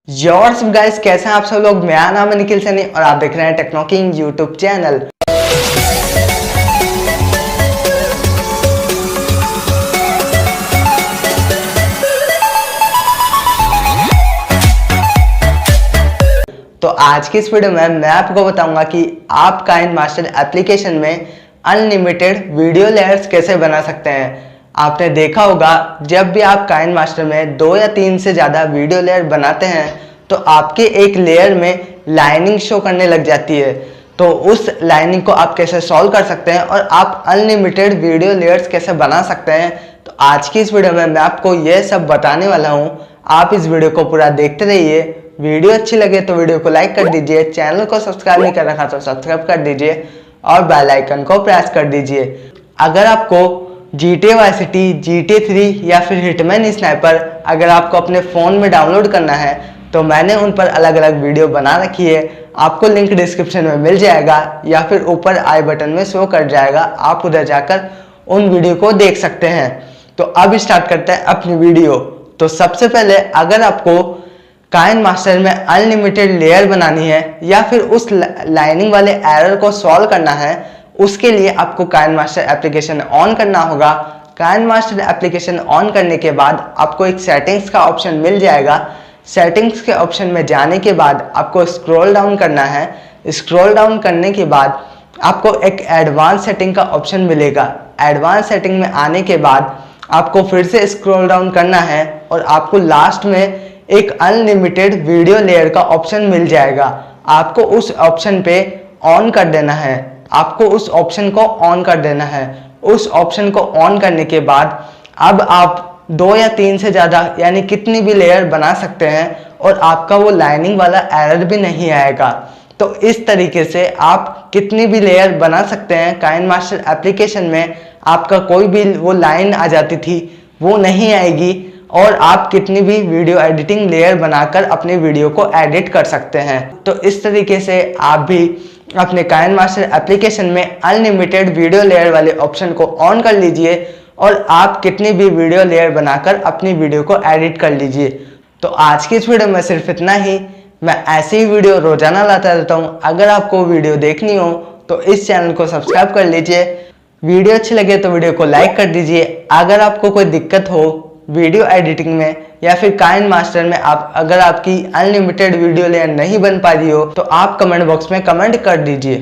What's up guys, कैसे हैं आप सब लोग। मेरा नाम है निखिल सैनी और आप देख रहे हैं टेक्नो किंग यूट्यूब चैनल। तो आज की इस वीडियो में मैं आपको बताऊंगा कि आप काइनमास्टर एप्लीकेशन में अनलिमिटेड वीडियो लेयर्स कैसे बना सकते हैं। आपने देखा होगा जब भी आप काइनमास्टर में 2 या 3 से ज़्यादा वीडियो लेयर बनाते हैं तो आपके एक लेयर में लाइनिंग शो करने लग जाती है। तो उस लाइनिंग को आप कैसे सॉल्व कर सकते हैं और आप अनलिमिटेड वीडियो लेयर्स कैसे बना सकते हैं, तो आज की इस वीडियो में मैं आपको यह सब बताने वाला हूँ। आप इस वीडियो को पूरा देखते रहिए। वीडियो अच्छी लगे तो वीडियो को लाइक कर दीजिए, चैनल को सब्सक्राइब नहीं कर रखा तो सब्सक्राइब कर दीजिए और बेल आइकन को प्रेस कर दीजिए। अगर आपको GTA वाइस सिटी, GTA 3 या फिर हिटमैन स्नाइपर अगर आपको अपने फ़ोन में डाउनलोड करना है तो मैंने उन पर अलग अलग वीडियो बना रखी है। आपको लिंक डिस्क्रिप्शन में मिल जाएगा या फिर ऊपर आई बटन में शो कर जाएगा। आप उधर जाकर उन वीडियो को देख सकते हैं। तो अब स्टार्ट करते हैं अपनी वीडियो। तो सबसे पहले अगर आपको काइनमास्टर में अनलिमिटेड लेयर बनानी है या फिर उस लाइनिंग वाले एरर को सॉल्व करना है, उसके लिए आपको काइनमास्टर एप्लीकेशन ऑन करना होगा। काइनमास्टर एप्लीकेशन ऑन करने के बाद आपको एक सेटिंग्स का ऑप्शन मिल जाएगा। सेटिंग्स के ऑप्शन में जाने के बाद आपको स्क्रॉल डाउन करना है। स्क्रॉल डाउन करने के बाद आपको एक एडवांस सेटिंग का ऑप्शन मिलेगा। एडवांस सेटिंग में आने के बाद आपको फिर से स्क्रॉल डाउन करना है और आपको लास्ट में एक अनलिमिटेड वीडियो लेयर का ऑप्शन मिल जाएगा। आपको उस ऑप्शन पे ऑन कर देना है। आपको उस ऑप्शन को ऑन कर देना है। उस ऑप्शन को ऑन करने के बाद अब आप 2 या 3 से ज़्यादा यानी कितनी भी लेयर बना सकते हैं और आपका वो लाइनिंग वाला एरर भी नहीं आएगा। तो इस तरीके से आप कितनी भी लेयर बना सकते हैं। काइनमास्टर एप्लीकेशन में आपका कोई भी वो लाइन आ जाती थी वो नहीं आएगी और आप कितनी भी वीडियो एडिटिंग लेयर बनाकर अपने वीडियो को एडिट कर सकते हैं। तो इस तरीके से आप भी अपने काइनमास्टर एप्लीकेशन में अनलिमिटेड वीडियो लेयर वाले ऑप्शन को ऑन कर लीजिए और आप कितनी भी वीडियो लेयर बनाकर अपनी वीडियो को एडिट कर लीजिए। तो आज की इस वीडियो में सिर्फ इतना ही। मैं ऐसे ही वीडियो रोजाना लाता रहता हूँ। अगर आपको वीडियो देखनी हो तो इस चैनल को सब्सक्राइब कर लीजिए। वीडियो अच्छी लगे तो वीडियो को लाइक कर दीजिए। अगर आपको कोई दिक्कत हो वीडियो एडिटिंग में या फिर काइनमास्टर में अगर आपकी अनलिमिटेड वीडियो लेयर नहीं बन पा रही हो तो आप कमेंट बॉक्स में कमेंट कर दीजिए।